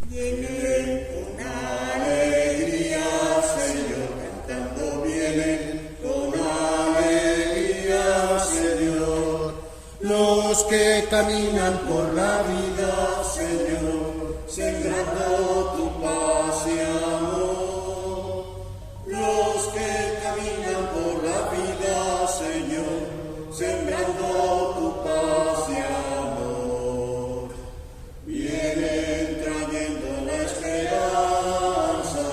Vienen con alegría, Señor, cantando vienen con alegría, Señor. Los que caminan por la vida, Señor, sembrando tu paz y amor. Los que caminan por la vida, Señor, sembrando tu paz y amor. Vienen trayendo la esperanza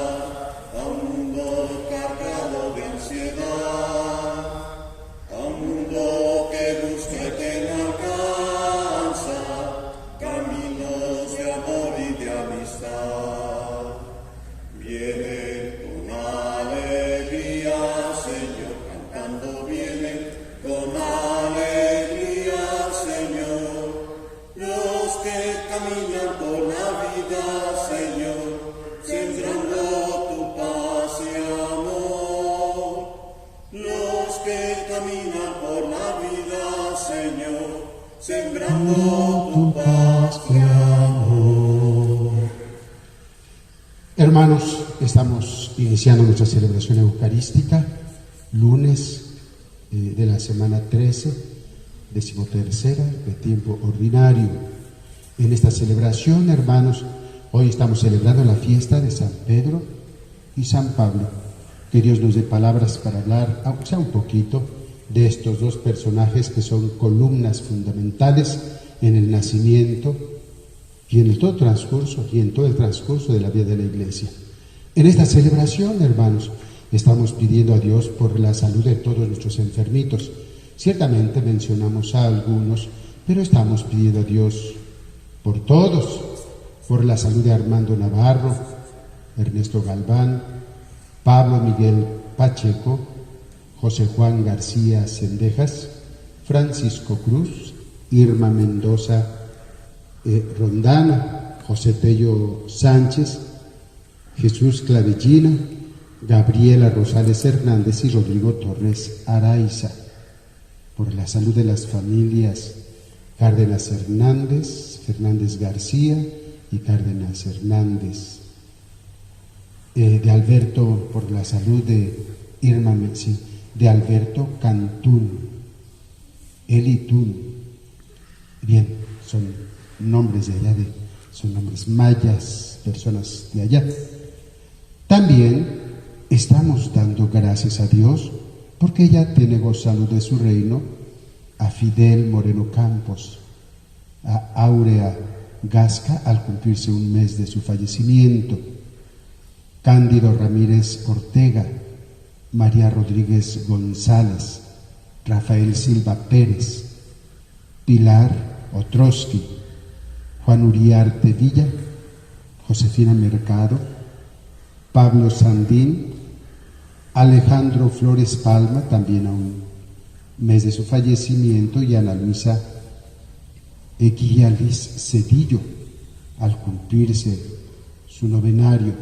a un mundo cargado de ansiedad, a un mundo que busca y que no alcanza caminos de amor y de amistad. Vienen con alegría, Señor, cantando vienen con alegría, Señor. Los que caminan por la vida, Señor, sembrando tu paz y amor. Los que caminan por la vida, Señor, sembrando tu paz y amor. Hermanos, estamos iniciando nuestra celebración eucarística, lunes de la semana 13, 13ª de tiempo ordinario. En esta celebración, hermanos, hoy estamos celebrando la fiesta de San Pedro y San Pablo. Que Dios nos dé palabras para hablar, aunque sea un poquito, de estos dos personajes que son columnas fundamentales en el nacimiento y en todo el transcurso de la vida de la Iglesia. En esta celebración, hermanos, estamos pidiendo a Dios por la salud de todos nuestros enfermitos. Ciertamente mencionamos a algunos, pero estamos pidiendo a Dios por todos, por la salud de Armando Navarro, Ernesto Galván, Pablo Miguel Pacheco, José Juan García Cendejas, Francisco Cruz, Irma Mendoza Rondana, José Tello Sánchez, Jesús Clavellina, Gabriela Rosales Hernández y Rodrigo Torres Araiza. Por la salud de las familias Cárdenas Hernández, Fernández García y Cárdenas Hernández. De Alberto, por la salud de Irma Messi, de Alberto Cantún, Elitún. Bien, son nombres de allá, son nombres mayas, personas de allá. También estamos dando gracias a Dios porque ya tiene gozado de su reino a Fidel Moreno Campos, a Áurea Gasca al cumplirse un mes de su fallecimiento, Cándido Ramírez Ortega, María Rodríguez González, Rafael Silva Pérez, Pilar Otrosky, Juan Uriarte Villa, Josefina Mercado, Pablo Sandín, Alejandro Flores Palma, también a un mes de su fallecimiento, y Ana Luisa Eguialis Cedillo, al cumplirse su novenario.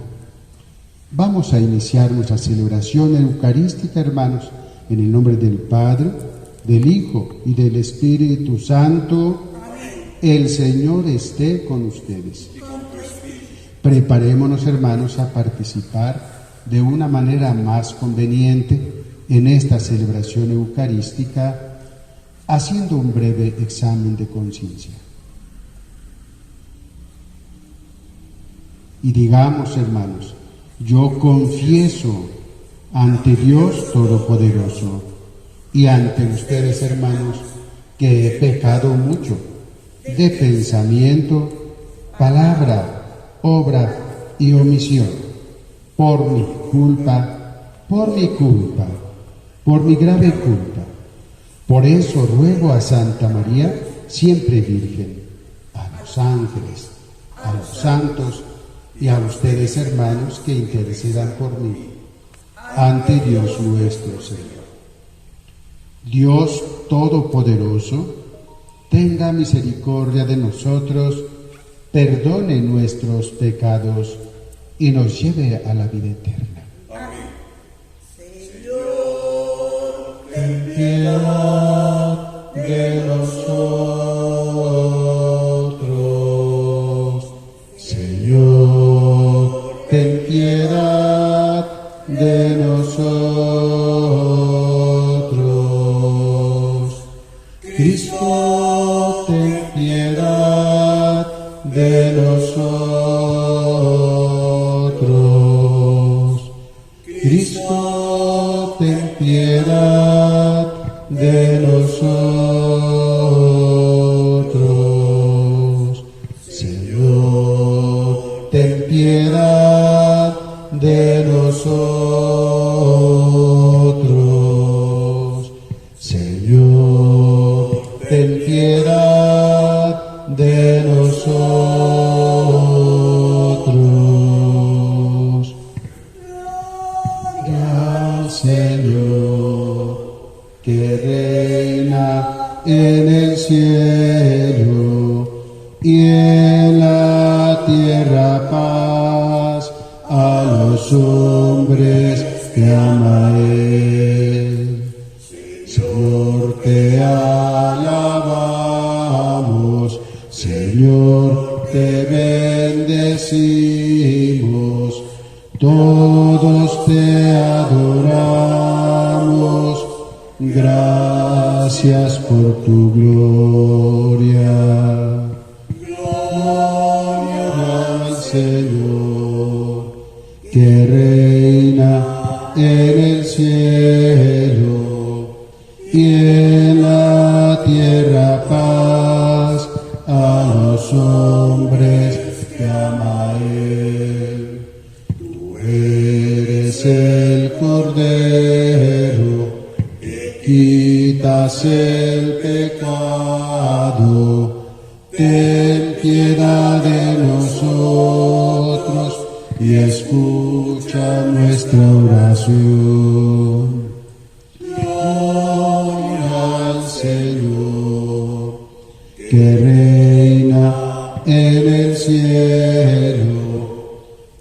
Vamos a iniciar nuestra celebración eucarística, hermanos, en el nombre del Padre, del Hijo y del Espíritu Santo. Amén. El Señor esté con ustedes. Preparémonos, hermanos, a participar de una manera más conveniente en esta celebración eucarística, haciendo un breve examen de conciencia. Y digamos, hermanos, yo confieso ante Dios Todopoderoso y ante ustedes, hermanos, que he pecado mucho de pensamiento, palabra, obra y omisión, por mi culpa, por mi grave culpa. Por eso ruego a Santa María, siempre Virgen, a los ángeles, a los santos y a ustedes, hermanos, que intercedan por mí ante Dios nuestro Señor. Dios Todopoderoso, tenga misericordia de nosotros, perdone nuestros pecados y nos lleve a la vida eterna. Amén. Señor, ten Piedad de nosotros, Señor. de nosotros. Cristo, ten piedad de nosotros. Cristo, ten piedad de nosotros. Señor, ten piedad de nosotros. Señor, ten piedad de nosotros. Gloria al Señor, que reina en el cielo y en la tierra paz a los hombres que ama Él. Señor, te alabamos, Señor, te bendecimos, todos te adoramos, gracias por tu gloria. Gloria al Señor, que reina en el cielo y en la tierra paz a los hombres que ama Él. Tú eres el Cordero que quitas el pecado. Ten piedad de nosotros y escucha nuestra oración. Gloria al Señor, que reina en el cielo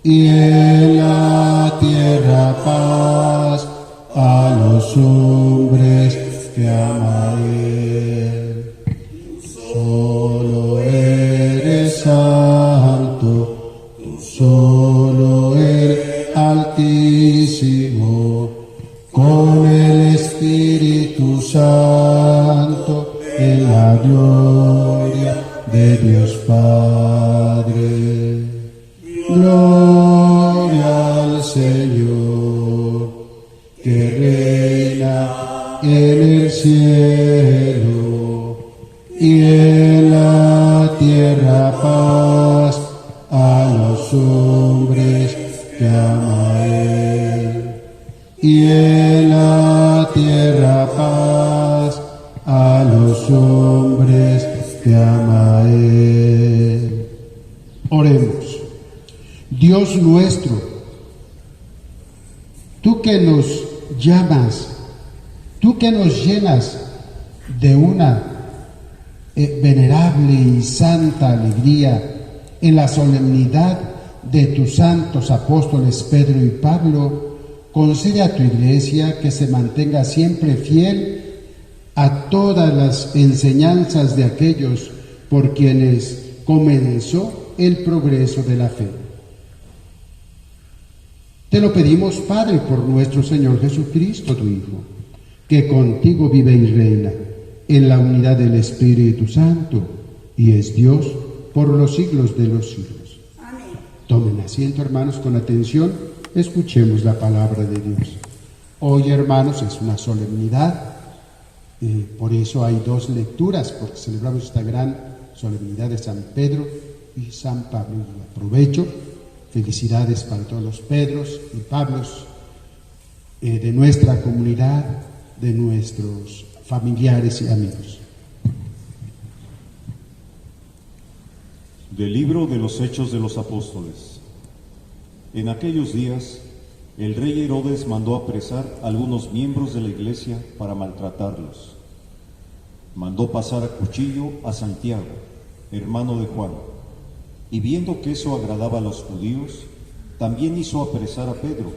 y en la tierra paz a los hombres que ama Él. Solo eres santo, tú solo eres altísimo, con el Espíritu Santo en la gloria de Dios Padre. Gloria al Señor, que reina en el cielo y en la tierra paz a los hombres que ama Él. Y en la tierra paz a los hombres que ama Él. Oremos. Dios nuestro, tú que nos llamas, tú que nos llenas de una venerable y santa alegría en la solemnidad de tus santos apóstoles Pedro y Pablo, concede a tu Iglesia que se mantenga siempre fiel a todas las enseñanzas de aquellos por quienes comenzó el progreso de la fe. Te lo pedimos, Padre, por nuestro Señor Jesucristo, tu Hijo, que contigo vive y reina en la unidad del Espíritu Santo y es Dios por los siglos de los siglos. Amén. Tomen asiento, hermanos, con atención, escuchemos la palabra de Dios. Hoy, hermanos, es una solemnidad, por eso hay dos lecturas, porque celebramos esta gran solemnidad de San Pedro y San Pablo. Y aprovecho, felicidades para todos los Pedros y Pablos de nuestra comunidad, de nuestros familiares y amigos. Del libro de los Hechos de los Apóstoles. En aquellos días, el rey Herodes mandó apresar a algunos miembros de la iglesia para maltratarlos. Mandó pasar a cuchillo a Santiago, hermano de Juan, y viendo que eso agradaba a los judíos, también hizo apresar a Pedro.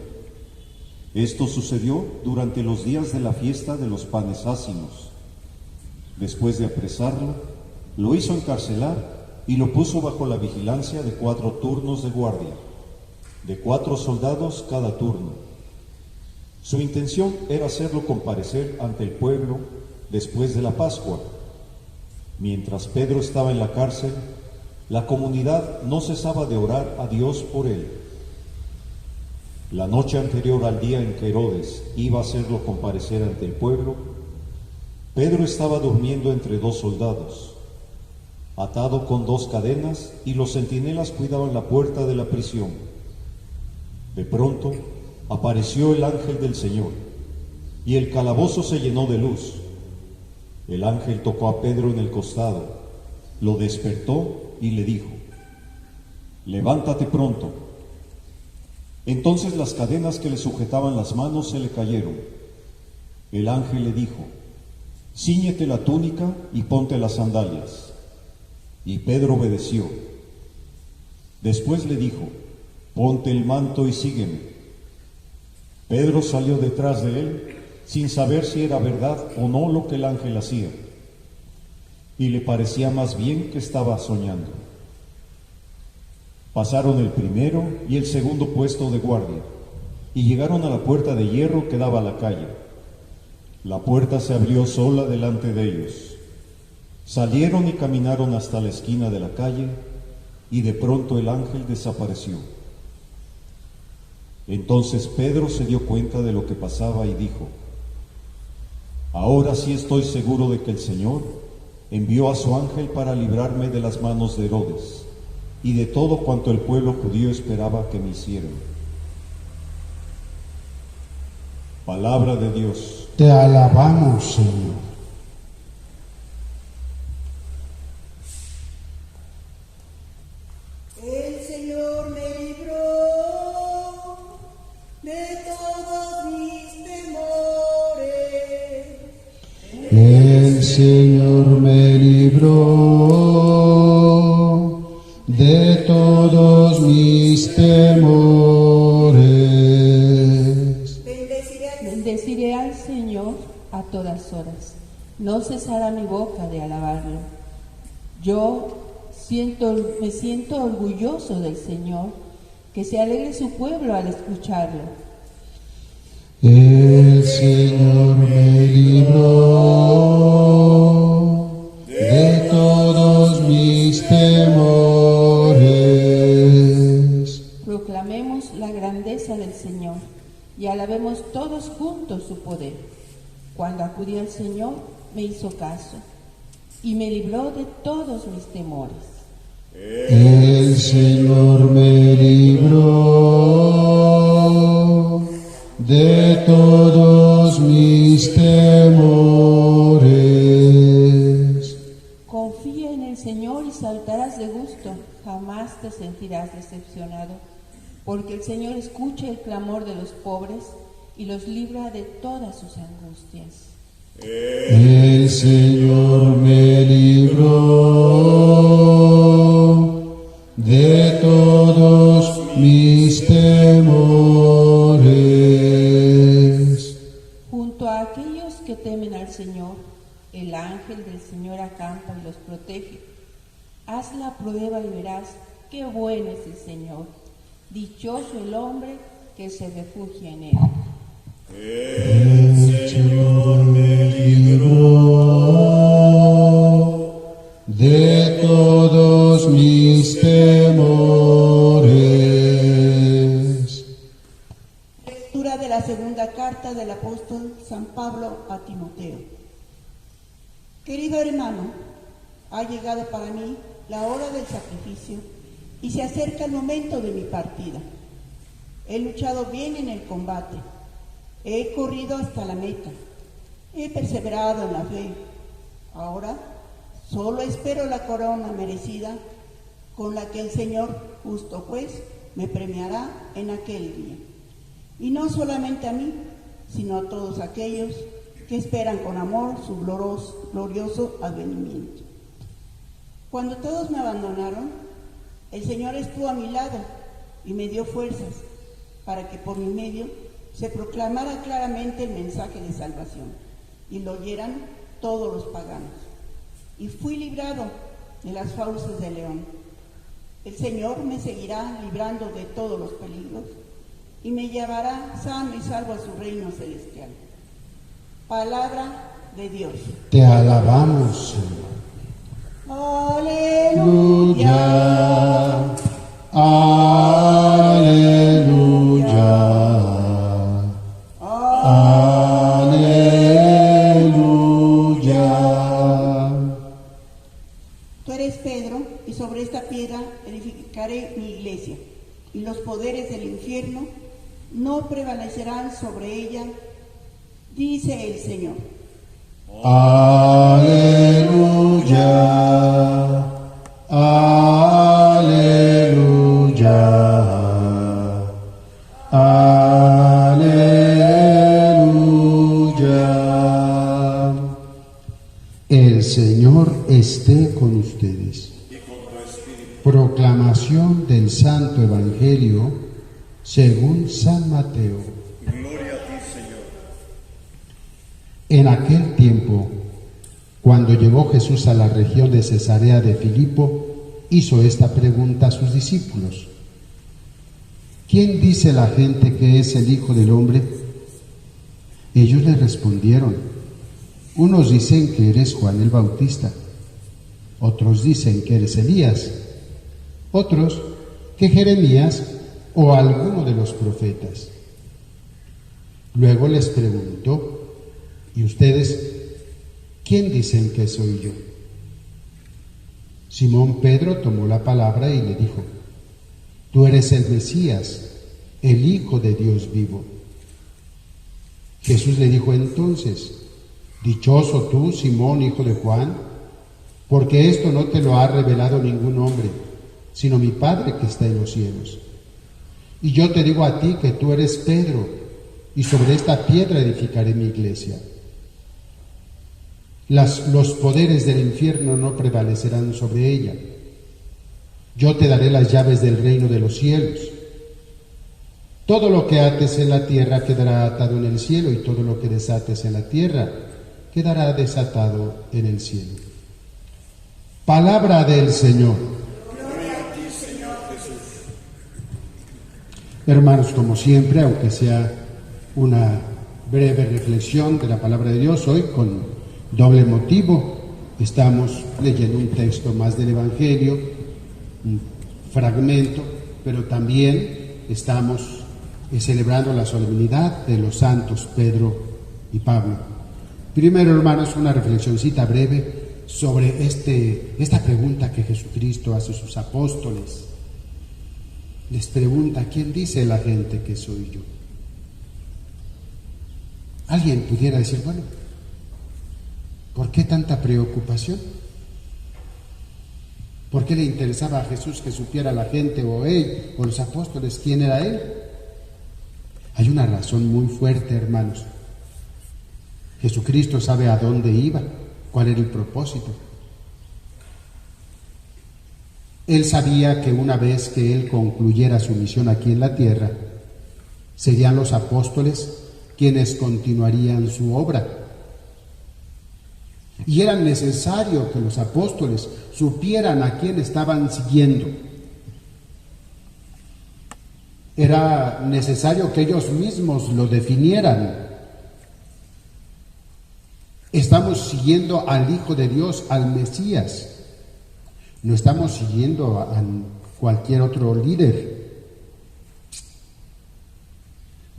Esto sucedió durante los días de la fiesta de los panes ácimos. Después de apresarlo, lo hizo encarcelar y lo puso bajo la vigilancia de 4 turnos de guardia, de 4 soldados cada turno. Su intención era hacerlo comparecer ante el pueblo después de la Pascua. Mientras Pedro estaba en la cárcel, la comunidad no cesaba de orar a Dios por él. La noche anterior al día en que Herodes iba a hacerlo comparecer ante el pueblo, Pedro estaba durmiendo entre dos soldados, atado con 2 cadenas, y los centinelas cuidaban la puerta de la prisión. De pronto apareció el ángel del Señor, y el calabozo se llenó de luz. El ángel tocó a Pedro en el costado, lo despertó y le dijo: «Levántate pronto». Entonces las cadenas que le sujetaban las manos se le cayeron. El ángel le dijo: «Cíñete la túnica y ponte las sandalias». Y Pedro obedeció. Después le dijo: «Ponte el manto y sígueme». Pedro salió detrás de él, sin saber si era verdad o no lo que el ángel hacía, y le parecía más bien que estaba soñando. Pasaron el primero y el segundo puesto de guardia, y llegaron a la puerta de hierro que daba a la calle. La puerta se abrió sola delante de ellos. Salieron y caminaron hasta la esquina de la calle, y de pronto el ángel desapareció. Entonces Pedro se dio cuenta de lo que pasaba y dijo: «Ahora sí estoy seguro de que el Señor envió a su ángel para librarme de las manos de Herodes y de todo cuanto el pueblo judío esperaba que me hicieran». Palabra de Dios. Te alabamos, Señor. El Señor me libró de todos mis temores. El Señor me libró de todos mis temores. Bendeciré al Señor a todas horas. No cesará mi boca de alabarlo. Me siento orgulloso del Señor, que se alegre su pueblo al escucharlo. El Señor me libró de todos mis temores. Proclamemos la grandeza del Señor y alabemos todos juntos su poder. Cuando acudí al Señor, me hizo caso y me libró de todos mis temores. El Señor me libró de todos mis temores. Confía en el Señor y saltarás de gusto, jamás te sentirás decepcionado, porque el Señor escucha el clamor de los pobres y los libra de todas sus angustias. El Señor me libró de todos mis temores. Junto a aquellos que temen al Señor, el ángel del Señor acampa y los protege. Haz la prueba y verás qué bueno es el Señor. Dichoso el hombre que se refugia en él. El Señor me libró de todos mis temores. Lectura de la segunda carta del apóstol San Pablo a Timoteo. Querido hermano, ha llegado para mí la hora del sacrificio y se acerca el momento de mi partida. He luchado bien en el combate, he corrido hasta la meta, he perseverado en la fe. Ahora solo espero la corona merecida con la que el Señor, justo juez, me premiará en aquel día. Y no solamente a mí, sino a todos aquellos que esperan con amor su glorioso advenimiento. Cuando todos me abandonaron, el Señor estuvo a mi lado y me dio fuerzas para que por mi medio se proclamara claramente el mensaje de salvación y lo oyeran todos los paganos. Y fui librado de las fauces del león. El Señor me seguirá librando de todos los peligros y me llevará sano y salvo a su reino celestial. Palabra de Dios. Te alabamos, Señor. Aleluya. Aleluya. Aleluya. Tú eres Pedro, y sobre esta piedra edificaré mi iglesia, y los poderes del infierno no prevalecerán sobre ella, dice el Señor. Aleluya. Aleluya. Aleluya. El Señor esté con ustedes. Proclamación del Santo Evangelio según San Mateo. Gloria a ti, Señor. En aquel tiempo, cuando llegó Jesús a la región de Cesarea de Filipo, hizo esta pregunta a sus discípulos: ¿quién dice la gente que es el Hijo del Hombre? Ellos le respondieron: unos dicen que eres Juan el Bautista, otros dicen que eres Elías, otros que Jeremías o alguno de los profetas. Luego les preguntó: ¿y ustedes quién dicen que soy yo? Simón Pedro tomó la palabra y le dijo: tú eres el Mesías, el Hijo de Dios vivo. Jesús le dijo entonces: dichoso tú, Simón, hijo de Juan, porque esto no te lo ha revelado ningún hombre, sino mi Padre que está en los cielos. Y yo te digo a ti que tú eres Pedro, y sobre esta piedra edificaré mi iglesia. Los poderes del infierno no prevalecerán sobre ella. Yo te daré las llaves del reino de los cielos. Todo lo que ates en la tierra quedará atado en el cielo, y todo lo que desates en la tierra quedará desatado en el cielo. Palabra del Señor. Gloria a ti, Señor Jesús. Hermanos, como siempre, aunque sea una breve reflexión de la palabra de Dios, hoy con doble motivo. Estamos leyendo un texto más del Evangelio, un fragmento, pero también estamos celebrando la solemnidad de los santos Pedro y Pablo. Primero, hermanos, una reflexioncita breve sobre esta pregunta que Jesucristo hace a sus apóstoles. Les pregunta: ¿quién dice la gente que soy yo? Alguien pudiera decir: bueno, ¿por qué tanta preocupación? ¿Por qué le interesaba a Jesús que supiera la gente o él o los apóstoles quién era él? Hay una razón muy fuerte, hermanos. Jesucristo sabe a dónde iba, cuál era el propósito. Él sabía que una vez que él concluyera su misión aquí en la tierra, serían los apóstoles quienes continuarían su obra. Y era necesario que los apóstoles supieran a quién estaban siguiendo. Era necesario que ellos mismos lo definieran. Estamos siguiendo al Hijo de Dios, al Mesías. No estamos siguiendo a cualquier otro líder.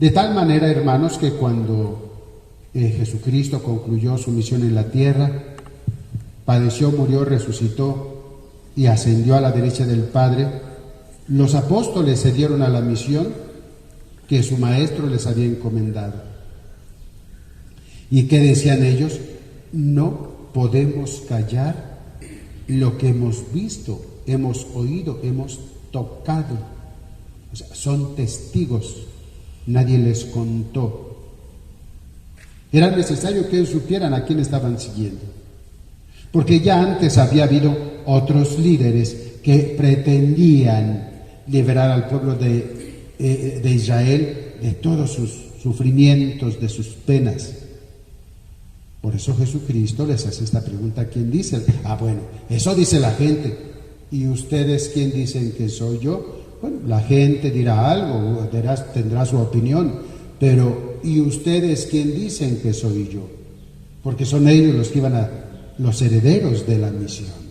De tal manera, hermanos, que cuando Jesucristo concluyó su misión en la tierra, padeció, murió, resucitó y ascendió a la derecha del Padre, los apóstoles se dieron a la misión que su maestro les había encomendado. ¿Y qué decían ellos? No podemos callar lo que hemos visto, hemos oído, hemos tocado. O sea, son testigos, nadie les contó. Era necesario que ellos supieran a quién estaban siguiendo, porque ya antes había habido otros líderes que pretendían liberar al pueblo de Israel de todos sus sufrimientos, de sus penas. Por eso Jesucristo les hace esta pregunta: ¿quién dicen? Bueno, eso dice la gente. ¿Y ustedes quién dicen que soy yo? bueno, la gente dirá algo, tendrá su opinión, pero ¿y ustedes quién dicen que soy yo? Porque son ellos los que los herederos de la misión.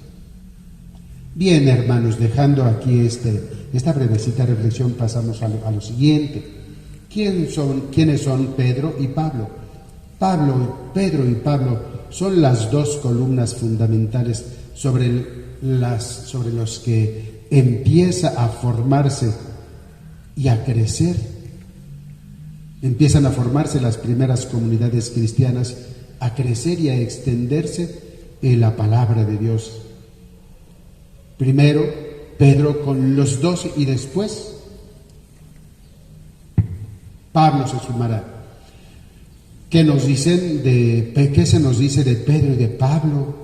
Bien, hermanos, dejando aquí esta brevecita reflexión, pasamos a lo siguiente. ¿Quiénes son Pedro y Pablo? Pedro y Pablo son las dos columnas fundamentales sobre los que empieza a formarse y a crecer. Empiezan a formarse las primeras comunidades cristianas, a crecer y a extenderse en la palabra de Dios. Primero, Pedro con los 12 y después Pablo se sumará. ¿Qué se nos dice de Pedro y de Pablo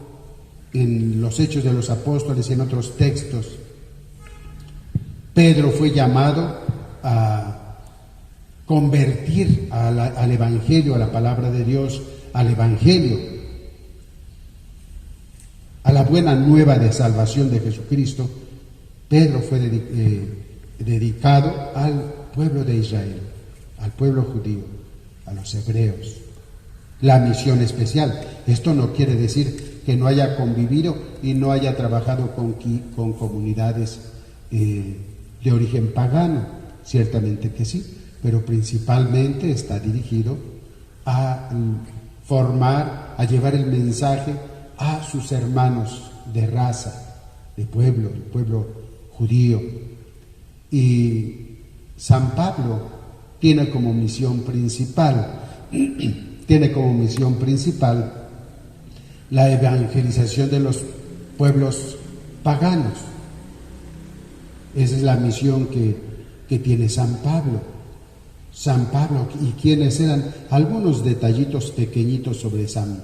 en los Hechos de los Apóstoles y en otros textos? Pedro fue llamado a convertir al Evangelio, a la palabra de Dios, al Evangelio, a la buena nueva de salvación de Jesucristo. Pedro fue dedicado al pueblo de Israel, al pueblo judío, a los hebreos. La misión especial. Esto no quiere decir que no haya convivido y no haya trabajado con comunidades de origen pagano, ciertamente que sí, pero principalmente está dirigido a formar, a llevar el mensaje a sus hermanos de raza, de pueblo, el pueblo judío. Y San Pablo tiene como misión principal la evangelización de los pueblos paganos. Esa es la misión que tiene San Pablo. ¿Y quiénes eran? Algunos detallitos pequeñitos sobre San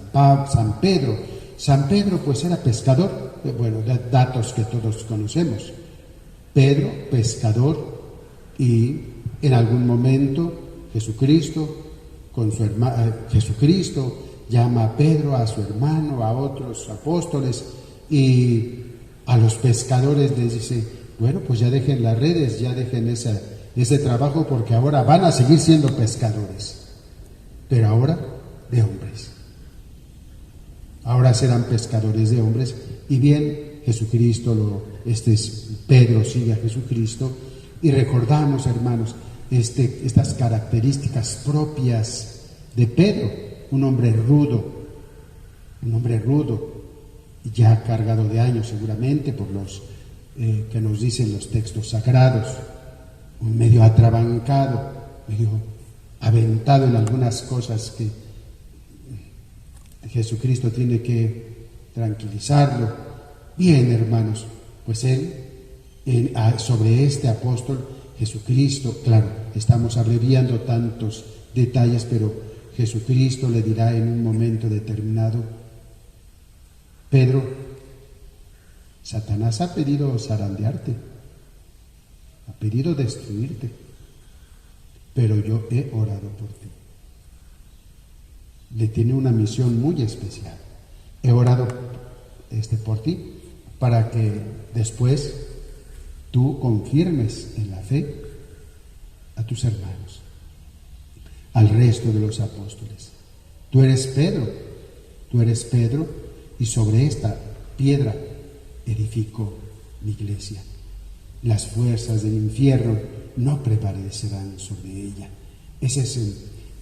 Pedro. San Pedro pues era pescador, datos que todos conocemos. Pedro, pescador, y en algún momento Jesucristo llama a Pedro, a su hermano, a otros apóstoles, y a los pescadores les dice, bueno, pues ya dejen las redes, ya dejen ese trabajo, porque ahora van a seguir siendo pescadores, pero ahora de hombres. Ahora serán pescadores de hombres. Y bien, Pedro sigue a Jesucristo, y recordamos, hermanos, estas características propias de Pedro, un hombre rudo, ya cargado de años seguramente por los que nos dicen los textos sagrados, medio atrabancado, medio aventado en algunas cosas que Jesucristo tiene que tranquilizarlo. Bien, hermanos, pues sobre este apóstol Jesucristo, claro, estamos abreviando tantos detalles, pero Jesucristo le dirá en un momento determinado: Pedro, Satanás ha pedido zarandearte, ha pedido destruirte, pero yo he orado por ti. Le tiene una misión muy especial. He orado por ti para que después tú confirmes en la fe a tus hermanos, al resto de los apóstoles. Tú eres Pedro, y sobre esta piedra edifico mi iglesia. Las fuerzas del infierno no prevalecerán sobre ella. Este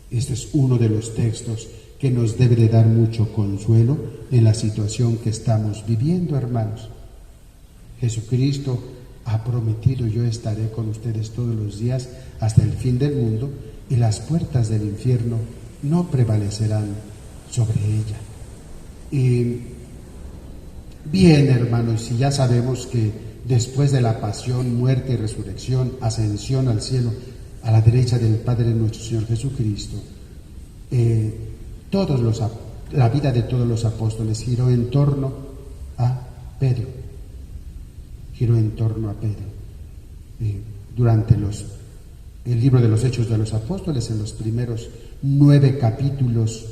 es uno de los textos que nos debe de dar mucho consuelo en la situación que estamos viviendo, hermanos. Jesucristo ha prometido: yo estaré con ustedes todos los días hasta el fin del mundo, y las puertas del infierno no prevalecerán sobre ella. Y bien, hermanos, y ya sabemos que después de la pasión, muerte y resurrección, ascensión al cielo, a la derecha del Padre nuestro Señor Jesucristo, la vida de todos los apóstoles giró en torno a Pedro. Durante el libro de los Hechos de los Apóstoles, en los primeros 9 capítulos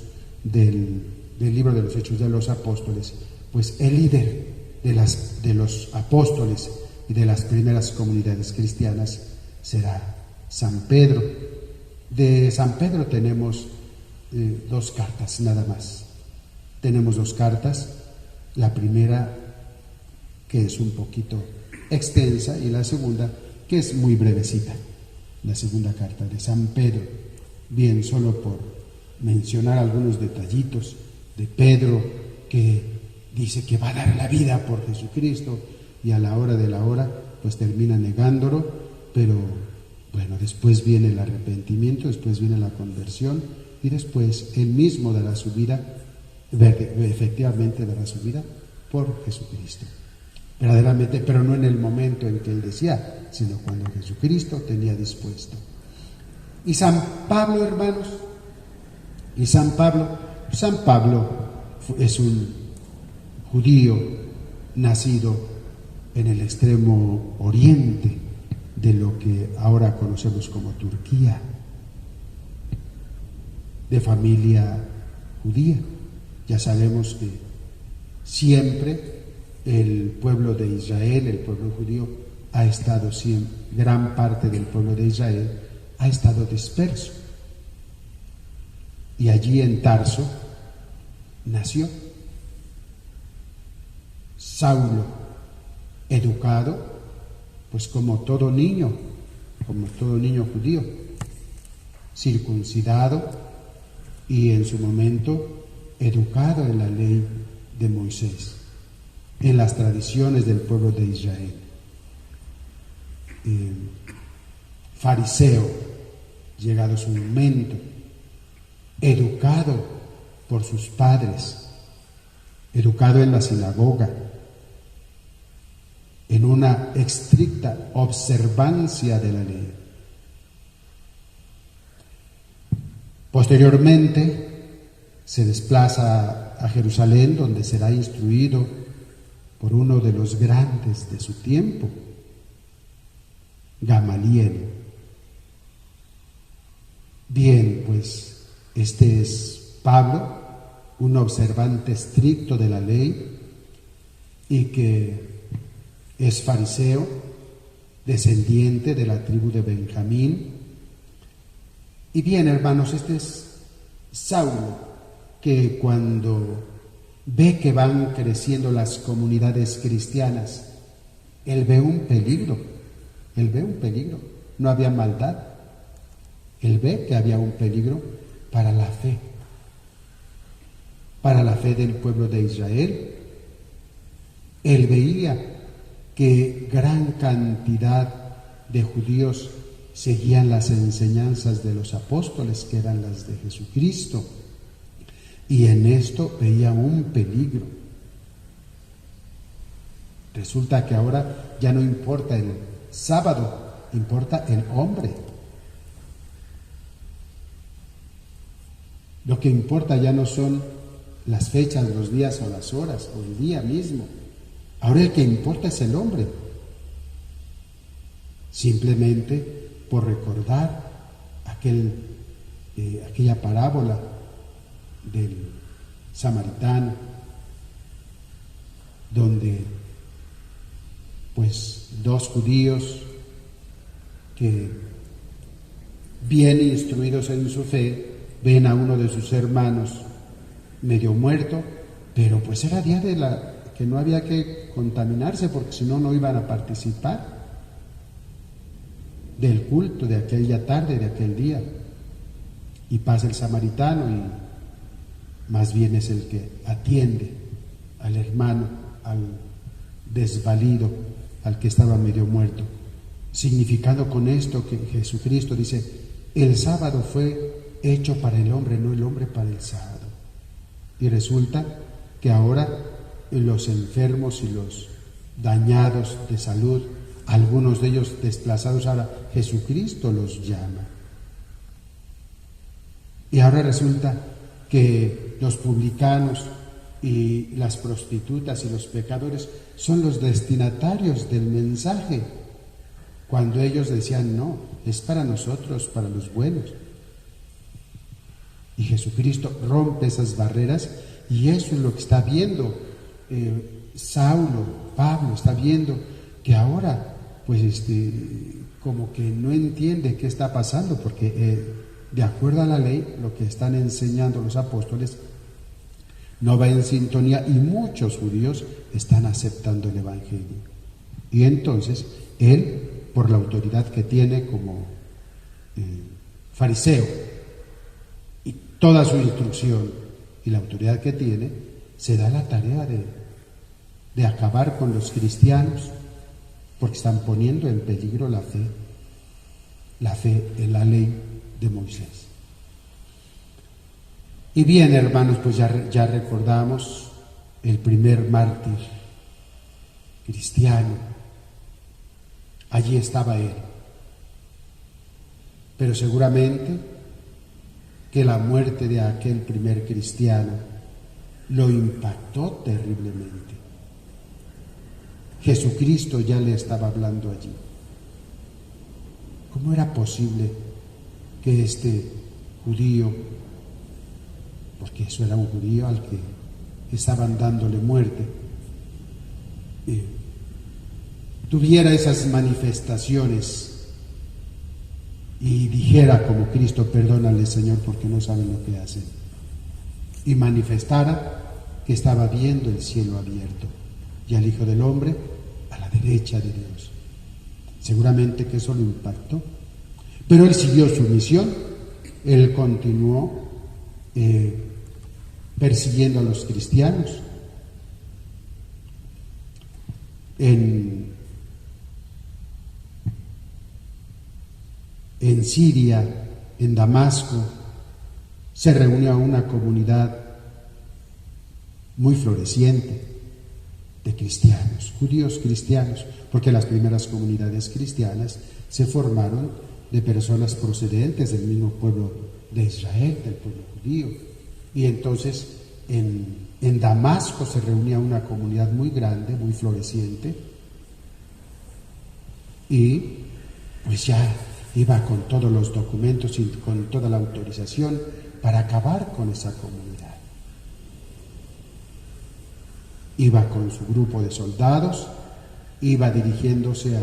del libro de los Hechos de los Apóstoles, pues el líder de los apóstoles y de las primeras comunidades cristianas será San Pedro. De San Pedro tenemos 2 cartas nada más. Tenemos 2 cartas, la primera que es un poquito extensa y la segunda que es muy brevecita. La segunda carta de San Pedro, bien, solo por mencionar algunos detallitos de Pedro, que dice que va a dar la vida por Jesucristo y a la hora de la hora pues termina negándolo, pero bueno, después viene el arrepentimiento, después viene la conversión y después él mismo dará su vida, efectivamente dará su vida por Jesucristo. Verdaderamente, pero no en el momento en que él decía, sino cuando Jesucristo tenía dispuesto. Y San Pablo, hermanos, San Pablo es un judío nacido en el extremo oriente de lo que ahora conocemos como Turquía, de familia judía. Ya sabemos que siempre el pueblo de Israel, el pueblo judío, ha estado siempre, gran parte del pueblo de Israel ha estado disperso. Y allí en Tarso nació Saulo, educado, pues como todo niño judío, circuncidado y en su momento educado en la ley de Moisés, en las tradiciones del pueblo de Israel. Fariseo, llegado su momento, educado por sus padres, educado en la sinagoga, en una estricta observancia de la ley. Posteriormente se desplaza a Jerusalén, donde será instruido por uno de los grandes de su tiempo, Gamaliel. Bien, pues este es Pablo, un observante estricto de la ley y que es fariseo, descendiente de la tribu de Benjamín. Y bien, hermanos, este es Saulo, que cuando ve que van creciendo las comunidades cristianas, él ve un peligro, no había maldad, él ve que había un peligro para la fe del pueblo de Israel. Él veía que gran cantidad de judíos seguían las enseñanzas de los apóstoles, que eran las de Jesucristo, y en esto veía un peligro. Resulta que ahora ya no importa el sábado, importa el hombre. Lo que importa ya no son las fechas, los días o las horas o el día mismo. Ahora el que importa es el hombre. Simplemente por recordar aquella parábola del samaritano, donde pues 2 judíos que bien instruidos en su fe ven a uno de sus hermanos medio muerto, pero pues era día que no había que contaminarse, porque si no, no iban a participar del culto de aquella tarde, de aquel día. Y pasa el samaritano y más bien es el que atiende al hermano, al desvalido, al que estaba medio muerto, significando con esto que Jesucristo dice: el sábado fue hecho para el hombre, no el hombre para el sábado. Y resulta que ahora los enfermos y los dañados de salud, algunos de ellos desplazados, ahora Jesucristo los llama. Y ahora resulta que los publicanos y las prostitutas y los pecadores son los destinatarios del mensaje, cuando ellos decían: no, es para nosotros, para los buenos. Y Jesucristo rompe esas barreras, y eso es lo que está viendo Saulo, Pablo, está viendo que ahora pues como que no entiende qué está pasando, porque de acuerdo a la ley, lo que están enseñando los apóstoles no va en sintonía y muchos judíos están aceptando el Evangelio. Y entonces él, por la autoridad que tiene como fariseo y toda su instrucción y la autoridad que tiene, se da la tarea de acabar con los cristianos, porque están poniendo en peligro la fe en la ley de Moisés. Y bien, hermanos, pues ya recordamos el primer mártir cristiano. Allí estaba él. Pero seguramente que la muerte de aquel primer cristiano lo impactó terriblemente. Jesucristo ya le estaba hablando allí. ¿Cómo era posible que este judío, porque eso era un judío al que estaban dándole muerte, tuviera esas manifestaciones y dijera como Cristo: perdónale, Señor, porque no saben lo que hacen, y manifestara que estaba viendo el cielo abierto y al Hijo del Hombre a la derecha de Dios? Seguramente que eso lo impactó, pero él siguió su misión. Él continuó persiguiendo a los cristianos. En Siria, en Damasco, se reunió una comunidad muy floreciente de cristianos, judíos cristianos, porque las primeras comunidades cristianas se formaron de personas procedentes del mismo pueblo de Israel, del pueblo judío. Y entonces en Damasco se reunía una comunidad muy grande, muy floreciente, y pues ya iba con todos los documentos y con toda la autorización para acabar con esa comunidad. Iba con su grupo de soldados, iba dirigiéndose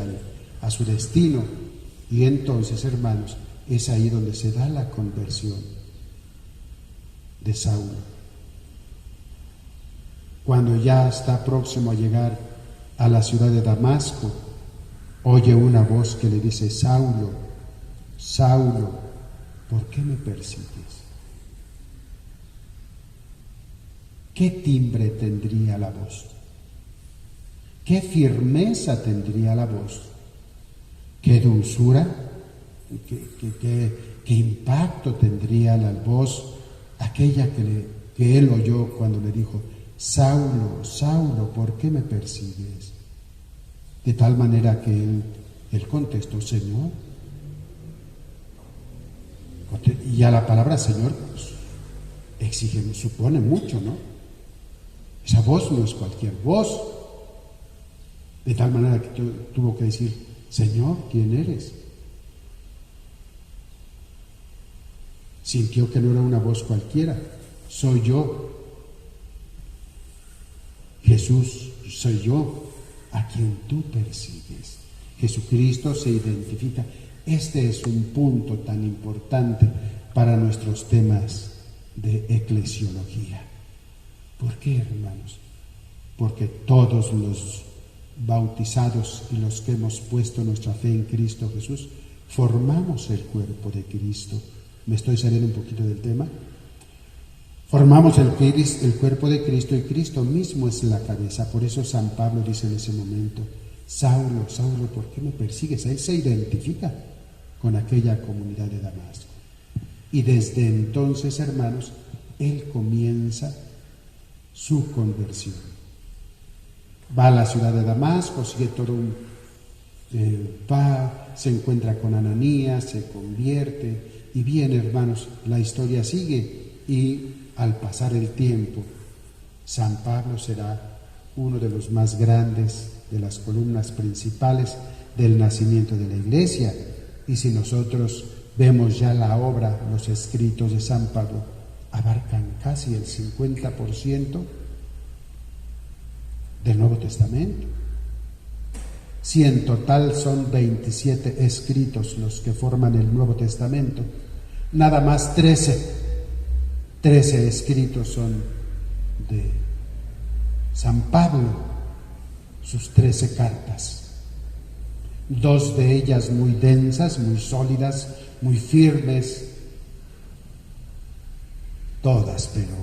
a su destino. Y entonces, hermanos, es ahí donde se da la conversión de Saulo. Cuando ya está próximo a llegar a la ciudad de Damasco, oye una voz que le dice: Saulo, Saulo, ¿por qué me persigues? ¿Qué timbre tendría la voz? ¿Qué firmeza tendría la voz? ¿Qué dulzura? ¿Qué impacto tendría la voz aquella que él oyó cuando le dijo: Saulo, Saulo, ¿por qué me persigues? De tal manera que él contestó: Señor. Y ya la palabra Señor pues, exige, supone mucho, ¿no? Esa voz no es cualquier voz. De tal manera que tuvo que decir: Señor, ¿quién eres? Sintió que no era una voz cualquiera. Soy yo. Jesús, soy yo a quien tú persigues. Jesucristo se identifica. Este es un punto tan importante para nuestros temas de eclesiología. ¿Por qué, hermanos? Porque todos los bautizados y los que hemos puesto nuestra fe en Cristo Jesús formamos el cuerpo de Cristo. ¿Me estoy saliendo un poquito del tema? Formamos el cuerpo de Cristo y Cristo mismo es la cabeza. Por eso San Pablo dice en ese momento: Saulo, Saulo, ¿por qué me persigues? Él se identifica con aquella comunidad de Damasco. Y desde entonces, hermanos, él comienza su conversión. Va a la ciudad de Damasco, sigue todo se encuentra con Ananías, se convierte, y bien, hermanos, la historia sigue, y al pasar el tiempo, San Pablo será uno de los más grandes, de las columnas principales del nacimiento de la Iglesia. Y si nosotros vemos ya la obra, los escritos de San Pablo, abarcan casi el 50% del Nuevo Testamento. Si en total son 27 escritos los que forman el Nuevo Testamento, nada más 13 escritos son de San Pablo, sus 13 cartas. 2 de ellas muy densas, muy sólidas, muy firmes, todas, pero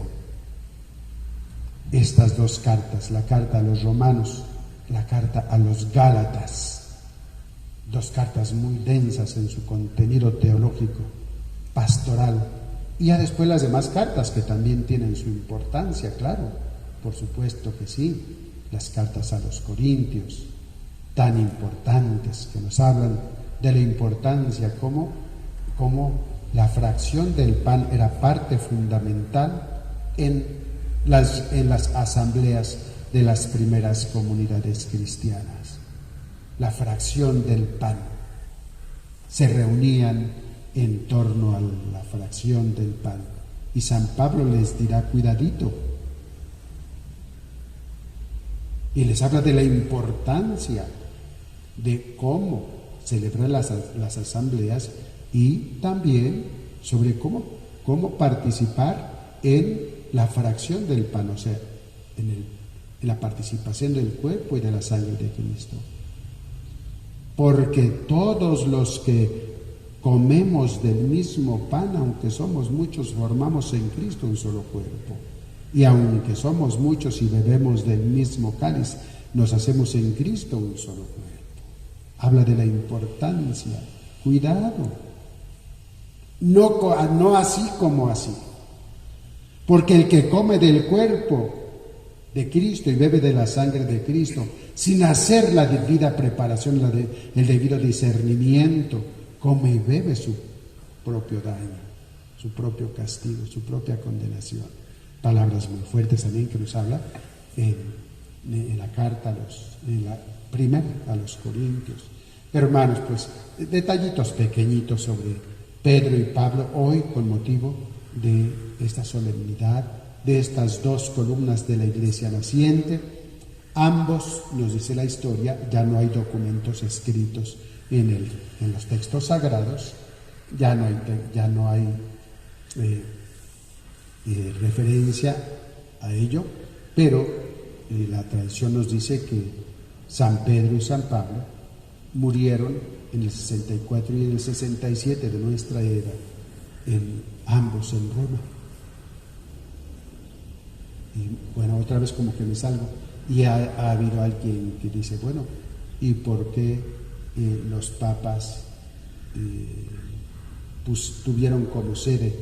estas 2 cartas, la carta a los romanos, la carta a los gálatas, 2 cartas muy densas en su contenido teológico, pastoral, y ya después las demás cartas que también tienen su importancia, claro, por supuesto que sí, las cartas a los corintios, tan importantes, que nos hablan de la importancia, como la fracción del pan era parte fundamental en las asambleas de las primeras comunidades cristianas. La fracción del pan. Se reunían en torno a la fracción del pan. Y San Pablo les dirá, cuidadito. Y les habla de la importancia de cómo celebrar las asambleas y también sobre cómo participar en la fracción del pan, o sea, en la participación del cuerpo y de la sangre de Cristo. Porque todos los que comemos del mismo pan, aunque somos muchos, formamos en Cristo un solo cuerpo. Y aunque somos muchos y bebemos del mismo cáliz, nos hacemos en Cristo un solo cuerpo. Habla de la importancia. Cuidado. No así como así. Porque el que come del cuerpo de Cristo y bebe de la sangre de Cristo, sin hacer la debida preparación, el debido discernimiento, come y bebe su propio daño, su propio castigo, su propia condenación. Palabras muy fuertes también que nos habla en la carta, en la primera a los Corintios. Hermanos, pues detallitos pequeñitos sobre Pedro y Pablo hoy con motivo de esta solemnidad, de estas 2 columnas de la iglesia naciente. Ambos, nos dice la historia, ya no hay documentos escritos en los textos sagrados, ya no hay referencia a ello, pero la tradición nos dice que San Pedro y San Pablo murieron en el 64 y en el 67 de nuestra era, ambos en Roma. Y bueno, otra vez como que me salgo, y ha habido alguien que dice, bueno, ¿y por qué los papas tuvieron como sede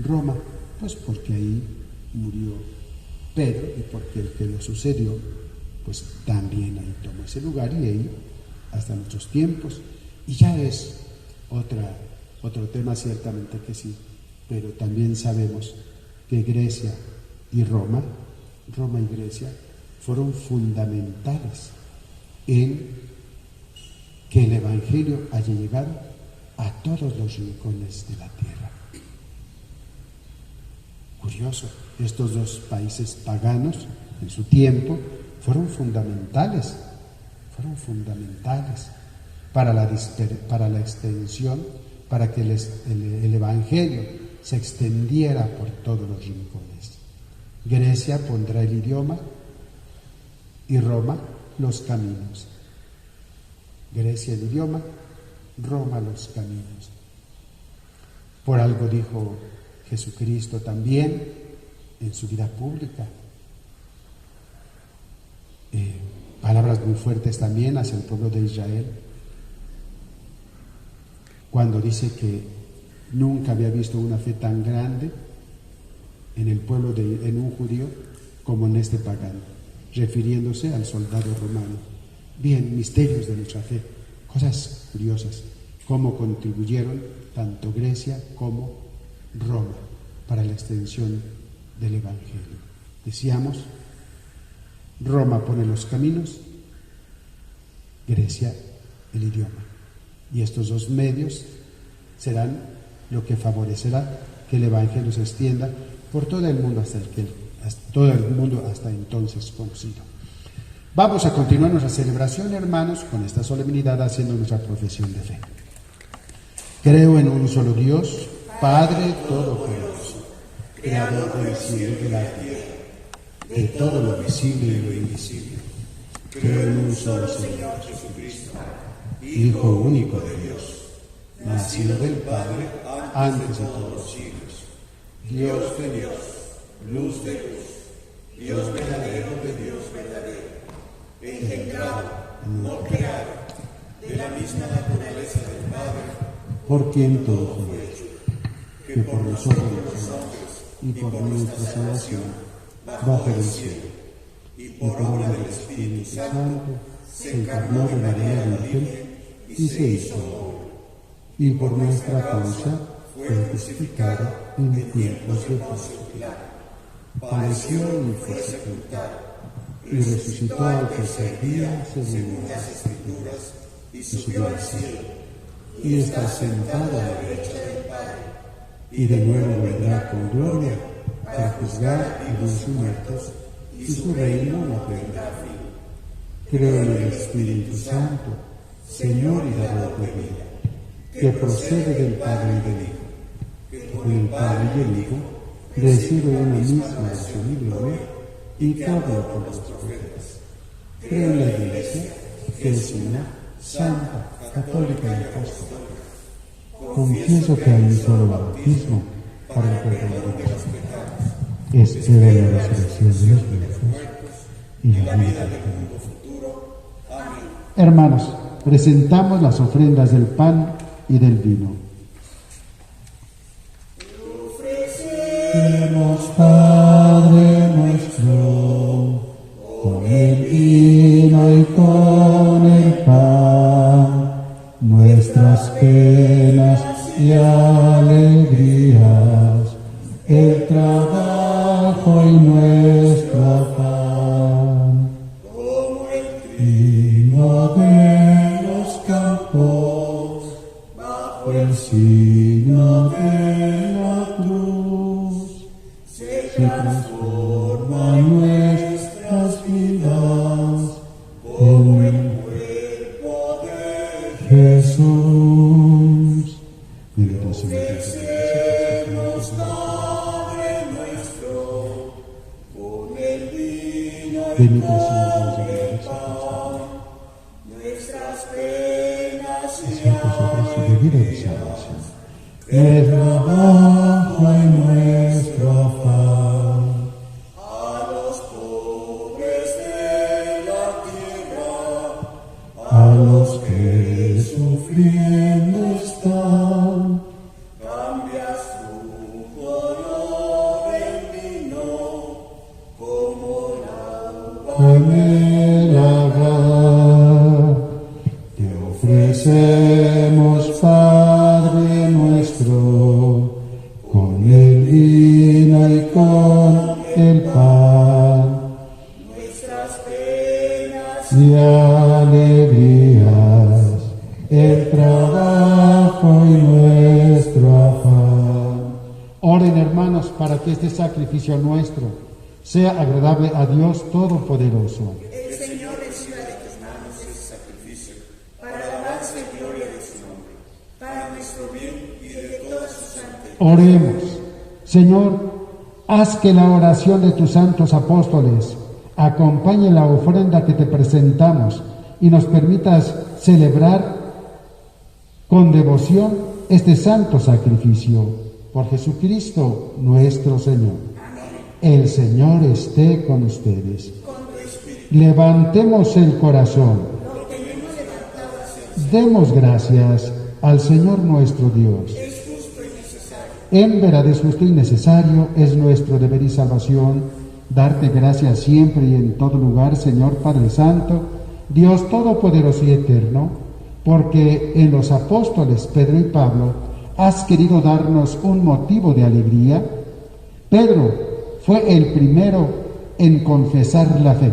Roma? Pues porque ahí murió Pedro y porque el que lo sucedió, pues también ahí tomó ese lugar y ahí hasta nuestros tiempos. Y ya es otro tema, ciertamente que sí, pero también sabemos que Grecia y Roma y Grecia fueron fundamentales en que el Evangelio haya llegado a todos los rincones de la tierra. Curioso, estos 2 países paganos en su tiempo fueron fundamentales para la extensión, para que el Evangelio se extendiera por todos los rincones. Grecia pondrá el idioma y Roma los caminos. Grecia el idioma, Roma los caminos. Por algo dijo Jesucristo también en su vida pública. Palabras muy fuertes también hacia el pueblo de Israel, cuando dice que nunca había visto una fe tan grande en un judío como en este pagano, refiriéndose al soldado romano. Bien, misterios de nuestra fe, cosas curiosas, cómo contribuyeron tanto Grecia como Roma para la extensión del Evangelio. Decíamos, Roma pone los caminos, Grecia el idioma. Y estos 2 medios serán lo que favorecerá que el Evangelio se extienda por todo el mundo hasta entonces conocido. Vamos a continuar nuestra celebración, hermanos, con esta solemnidad haciendo nuestra profesión de fe. Creo en un solo Dios, Padre Todopoderoso, Creador del cielo y de la tierra, de todo lo visible y lo invisible. Creo en un solo Señor Jesucristo, Hijo único de Dios, nacido del Padre antes de todos los siglos, Dios de Dios, luz de luz, Dios verdadero de Dios verdadero, engendrado, no creado, de la misma naturaleza del Padre, por quien todo fue hecho, que por nosotros los hombres y por nuestra salvación bajó del cielo, y por obra del Espíritu Santo se encarnó de María Virgen y se hizo hombre, y por nuestra causa fue crucificado en tiempos de Poncio Pilato, padeció y fue sepultado, y resucitó al tercer día según las Escrituras, y subió al cielo, y está sentado a la derecha del Padre, y de nuevo vendrá con gloria para juzgar a los muertos, y su reino no tendrá fin. Creo en el Espíritu Santo, Señor y dador de vida, que procede del Padre y del Hijo, que con el Padre y el Hijo recibe una misma oración y gloria, y que habla por los profetas. Creo en la Iglesia, que es una, santa, católica y apostólica. Confieso que hay un solo bautismo para el perdón de los pecados. Espero la resurrección de los muertos y la vida del mundo futuro. Amén. Hermanos, presentamos las ofrendas del pan y del vino. Ofrecemos, Padre nuestro, con el vino y con el pan, nuestras penas y alegrías, el trabajo y nuestro afán, como el trigo de los campos, bajo el signo de la cruz, se transforman nuestras vidas como el cuerpo de Jesús. Ofrecemos, Padre nuestro, con el vino y con el pan, nuestras penas y alegrías, el trabajo y nuestro afán, a los pobres de la tierra, a los que sufriendo están, cambias tu color en vino como la uva en el lagar. Te ofrecemos, Padre nuestro, con el vino y con el pan, nuestras penas y alegrías, el trabajo y nuestro afán. Oren, hermanos, para que este sacrificio nuestro sea agradable a Dios Todopoderoso. El Señor reciba de tus manos ese sacrificio, para alabanza y gloria de su nombre, para nuestro bien y de toda su santa. Oremos. Señor, haz que la oración de tus santos apóstoles acompañe la ofrenda que te presentamos y nos permitas celebrar con devoción este santo sacrificio. Por Jesucristo nuestro Señor. El Señor esté con ustedes. Levantemos el corazón. Demos gracias al Señor nuestro Dios. En verdad es justo y necesario, es nuestro deber y salvación, darte gracias siempre y en todo lugar, Señor Padre Santo, Dios Todopoderoso y Eterno, porque en los apóstoles Pedro y Pablo has querido darnos un motivo de alegría. Pedro fue el primero en confesar la fe.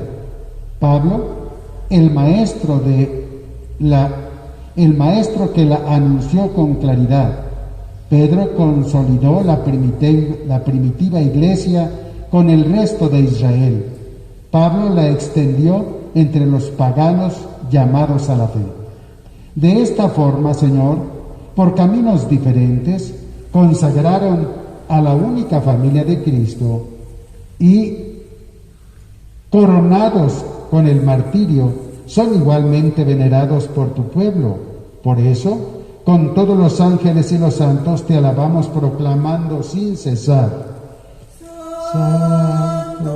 Pablo, el maestro que la anunció con claridad. Pedro consolidó la primitiva iglesia con el resto de Israel. Pablo la extendió entre los paganos llamados a la fe. De esta forma, Señor, por caminos diferentes, consagraron a la única familia de Cristo y, coronados con el martirio, son igualmente venerados por tu pueblo. Por eso, con todos los ángeles y los santos te alabamos proclamando sin cesar: Santo,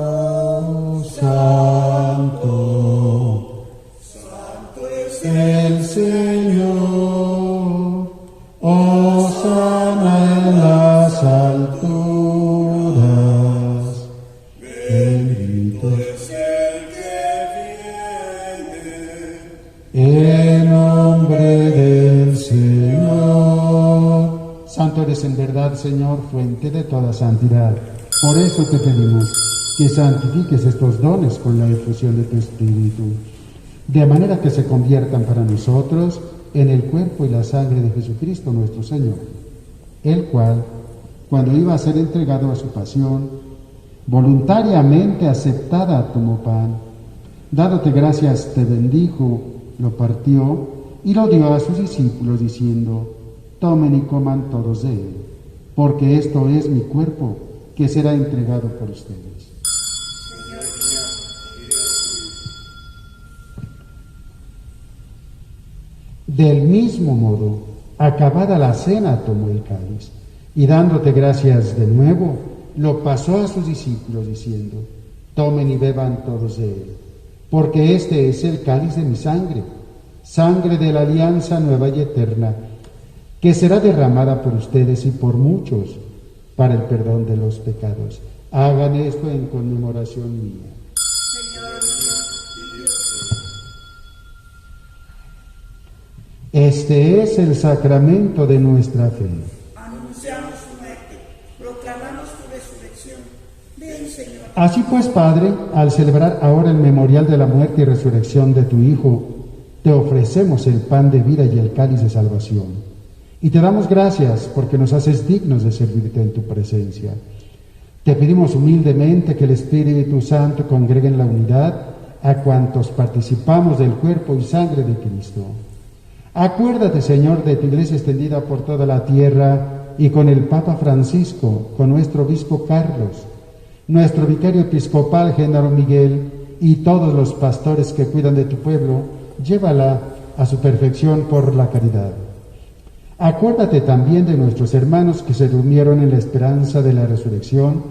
Santo, Santo es el Señor, hosana en las alturas, bendito es el que viene en nombre del Señor. Santo eres en verdad, Señor, fuente de toda santidad. Por eso te pedimos que santifiques estos dones con la efusión de tu Espíritu, de manera que se conviertan para nosotros en el cuerpo y la sangre de Jesucristo nuestro Señor, el cual, cuando iba a ser entregado a su pasión, voluntariamente aceptada tomó pan, dándote gracias te bendijo, lo partió y lo dio a sus discípulos diciendo: tomen y coman todos de él, porque esto es mi cuerpo, que será entregado por ustedes. Del mismo modo, acabada la cena, tomó el cáliz y dándote gracias de nuevo, lo pasó a sus discípulos diciendo: tomen y beban todos de él, porque este es el cáliz de mi sangre, sangre de la alianza nueva y eterna, que será derramada por ustedes y por muchos para el perdón de los pecados. Hagan esto en conmemoración mía. Este es el sacramento de nuestra fe. Anunciamos tu muerte, proclamamos tu resurrección. Ven, Señor. Así pues, Padre, al celebrar ahora el memorial de la muerte y resurrección de tu Hijo, te ofrecemos el pan de vida y el cáliz de salvación. Y te damos gracias porque nos haces dignos de servirte en tu presencia. Te pedimos humildemente que el Espíritu Santo congregue en la unidad a cuantos participamos del cuerpo y sangre de Cristo. Acuérdate, Señor, de tu iglesia extendida por toda la tierra y con el Papa Francisco, con nuestro obispo Carlos, nuestro vicario episcopal Genaro Miguel y todos los pastores que cuidan de tu pueblo. Llévala a su perfección por la caridad. Acuérdate también de nuestros hermanos que se durmieron en la esperanza de la resurrección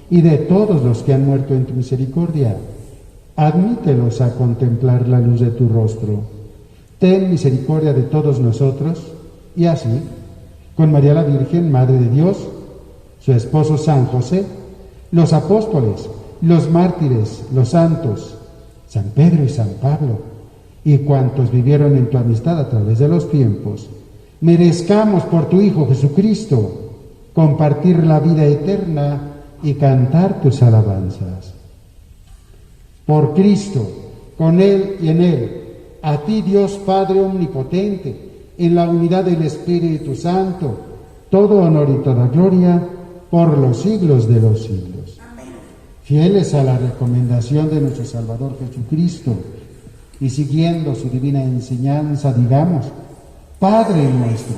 y de todos los que han muerto en tu misericordia. Admítelos a contemplar la luz de tu rostro. Ten misericordia de todos nosotros y así, con María la Virgen, Madre de Dios, su esposo San José, los apóstoles, los mártires, los santos, San Pedro y San Pablo, y cuantos vivieron en tu amistad a través de los tiempos, merezcamos por tu Hijo Jesucristo compartir la vida eterna y cantar tus alabanzas. Por Cristo, con Él y en Él, a ti Dios Padre Omnipotente, en la unidad del Espíritu Santo, todo honor y toda gloria por los siglos de los siglos. Amén. Fieles a la recomendación de nuestro Salvador Jesucristo y siguiendo su divina enseñanza, digamos: Padre nuestro,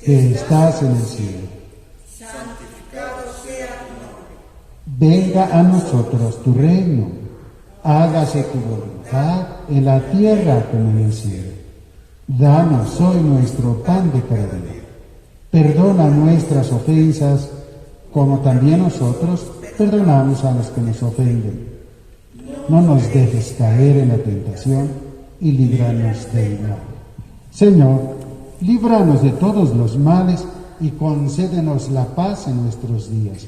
que estás en el cielo, Santificado sea tu nombre. venga a nosotros tu reino, hágase tu voluntad en la tierra como en el cielo. Danos hoy nuestro pan de cada día. Perdona nuestras ofensas, como también nosotros perdonamos a los que nos ofenden. No nos dejes caer en la tentación y líbranos del mal. Señor, líbranos de todos los males y concédenos la paz en nuestros días,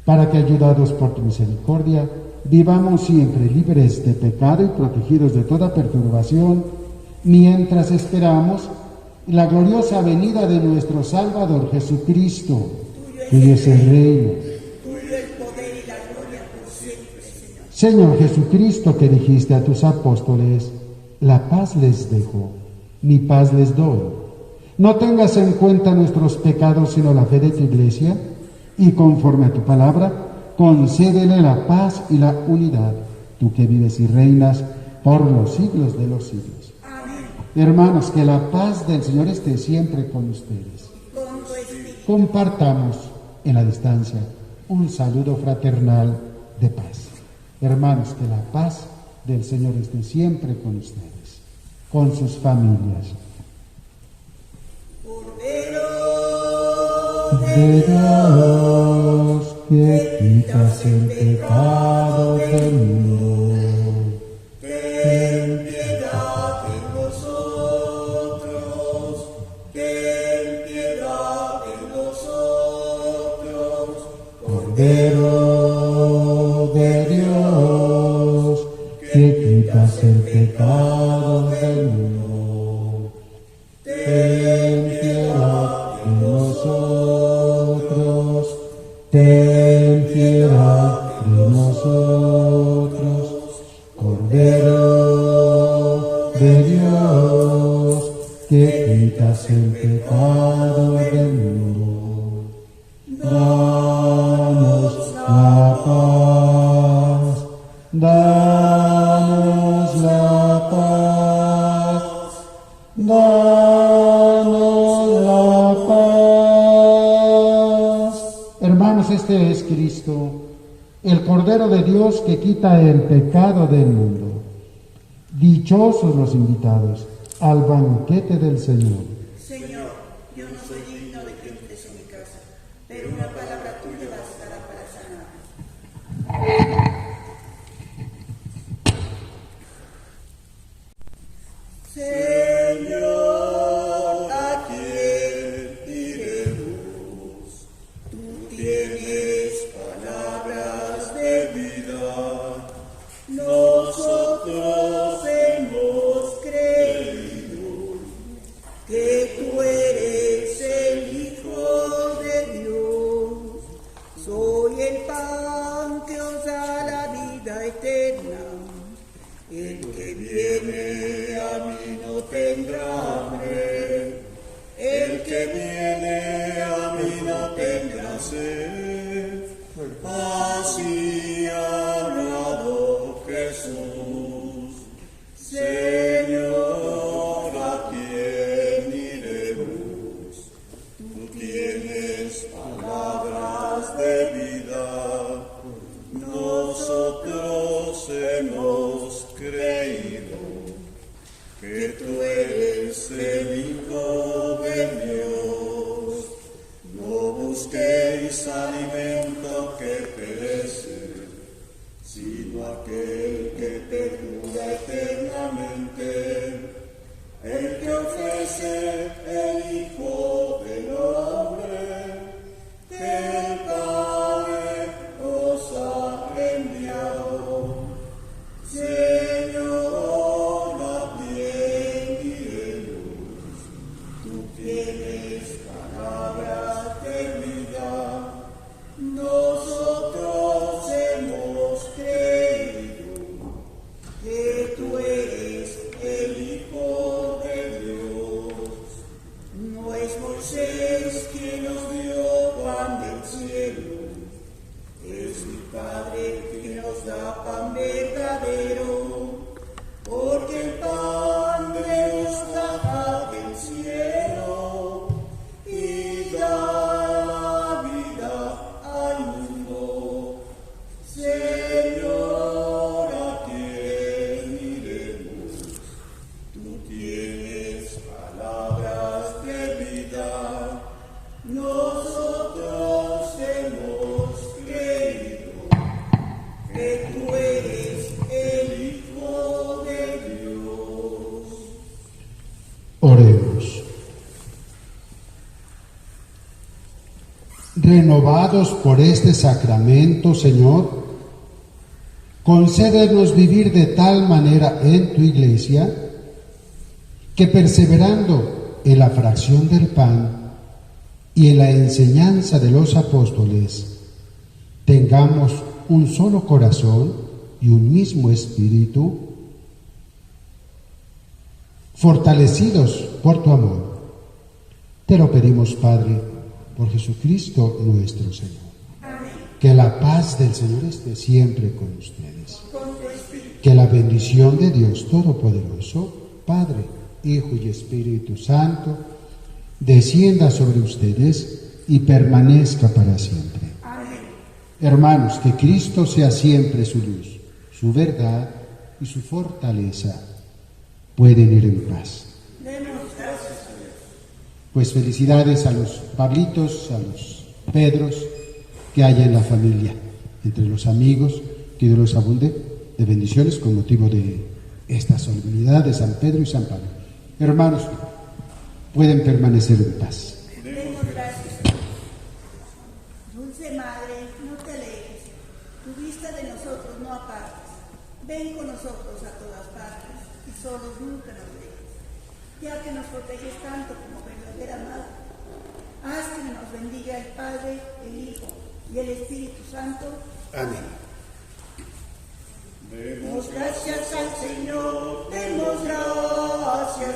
para que, ayudados por tu misericordia, vivamos siempre libres de pecado y protegidos de toda perturbación, mientras esperamos la gloriosa venida de nuestro Salvador Jesucristo. Tuyo es el reino, Tuyo el poder y la gloria por siempre, Señor. Señor Jesucristo, que dijiste a tus apóstoles: la paz les dejo, mi paz les doy. No tengas en cuenta nuestros pecados, sino la fe de tu Iglesia, y conforme a tu palabra, concédele la paz y la unidad, tú que vives y reinas por los siglos de los siglos. Amén. Hermanos, que la paz del Señor esté siempre con ustedes. Con tu espíritu. Compartamos en la distancia un saludo fraternal de paz. Hermanos, que la paz del Señor esté siempre con ustedes, con sus familias. De Dios, que quitas el pecado del mundo, Ten piedad de nosotros, ten piedad de nosotros. Cordero de Dios, que quitas el pecado del mundo, ten piedad de nosotros, ten piedad de nosotros. Cordero de Dios, que quitas el pecado del mundo, danos la paz, danos la paz, danos la paz. Hermanos, este es Cristo, el Cordero de Dios que quita el pecado del mundo. Dichosos los invitados al banquete del Señor. Señor, yo no soy digno de que entres en mi casa, pero una palabra tuya bastará para sanar. Señor, ¿a quién iremos? Tú tienes palabras de vida. Nosotros hemos creído que tú eres el Hijo de Dios. Soy el pan que os da la vida eterna. El que viene a mí no tendrá hambre. El que viene a mí no tendrá sed. Así ha hablado Jesús. Señor, ¿a quién iremos? Tú tienes palabras de vida. Nosotros hemos creído que tú eres el Hijo de Dios. No busquéis alimento que perece, sino aquel que perdura eternamente, el que ofrece el Hijo del Hombre, que el Padre os ha enviado. Señor, ¿a quién iremos? Tú tienes palabras de vida. Nosotros hemos creído que tú eres el Hijo de Dios. No es Moisés quien nos dio pan del cielo, es mi Padre quien nos da pan verdadero, porque el pan de Dios baja del cielo y da la vida al mundo. Señor, ¿a quién iremos? Tú tienes palabras de vida. Nosotros hemos creído que tú eres el Hijo de Dios. Oremos. Renovados por este sacramento, Señor, concédenos vivir de tal manera en tu Iglesia que, perseverando en la fracción del pan y en la enseñanza de los apóstoles, tengamos un solo corazón y un mismo espíritu, fortalecidos por tu amor. Te lo pedimos, Padre, por Jesucristo nuestro Señor. Amén. Que la paz del Señor esté siempre con ustedes. Con tu espíritu. Que la bendición de Dios Todopoderoso, Padre, Hijo y Espíritu Santo, descienda sobre ustedes y permanezca para siempre. Amén. Hermanos, que Cristo sea siempre su luz, su verdad y su fortaleza. Pueden ir en paz. Demos gracias a Dios. Pues felicidades a los Pablitos, a los Pedros que haya en la familia, entre los amigos, que Dios los abunde de bendiciones con motivo de esta solemnidad de San Pedro y San Pablo. Hermanos, pueden permanecer en paz. Demos gracias. Dulce Madre, no te alejes, tu vista de nosotros no apartes. Ven con nosotros a todas partes y solos nunca nos dejes. Ya que nos proteges tanto como verdadera Madre, haz que nos bendiga el Padre, el Hijo y el Espíritu Santo. Amén. Demos gracias al Señor, demos gracias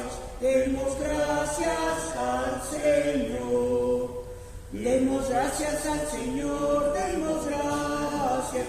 al Señor. Demos gracias al Señor, demos gracias